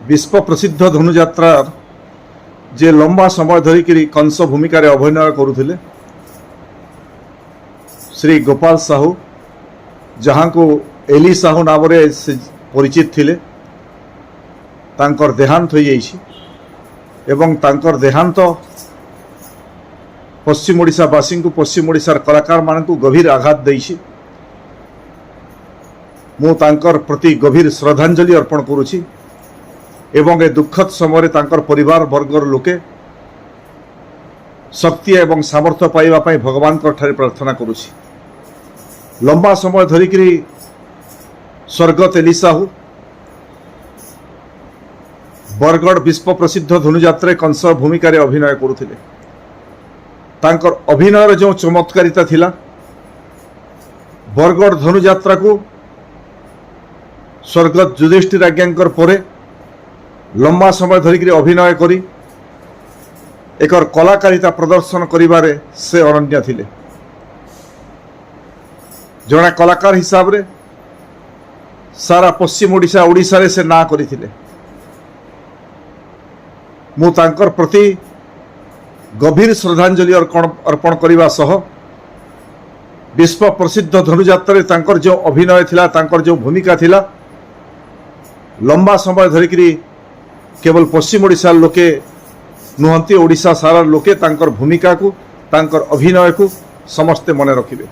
विश्व प्रसिद्ध धनुयात्रा जे लंबा समय धरिकी कंस भूमिका अभिनय करुले श्री गोपाल साहू जहाँ को एली साहू नाम से परिचित थिले तांकर देहांत हो जाइछि एवं तांकर देहांत पश्चिम ओडिशावासी को पश्चिम ओडिशार कलाकार मान को गभीर आघात देइछि। मु तांकर प्रति गभीर श्रद्धांजलि अर्पण करुछि एवं ए दुखद समय तांकर परिवार वर्गर लोके शक्ति एवं सामर्थ्य पाइबा पई भगवान ठारे प्रार्थना करुछि। लंबा समय धरिकी स्वर्गत एली साहू बरगढ़ विश्व प्रसिद्ध धनुयात्रा कंस भूमिका अभिनय करुथिले। तांकर अभिनयर जो चमत्कारिता थिला बरगढ़ धनुयात्रा को स्वर्गत युधिष्ठिर आज्ञांकर परे लंबा समय धरिकी अभिनय करी एकर कलाकारिता प्रदर्शन करिबारे से अनन्य थिले। जड़े कलाकार हिसाब रे सारा पश्चिम ओडिशा ओडिशा रे से ना करिथिले। मु तांकर प्रति गभीर श्रद्धांजलि अर्पण करने सह विश्व प्रसिद्ध धनुयात्रा तांकर जो अभिनय थिला तांकर जो भूमिका थिला लंबा समय धरिकी केवल पश्चिम ओडिशा लोके नुहंती ओडिशा सारा लोके तांकर भूमिका को तांकर अभिनय को समस्ते मन रखिबे।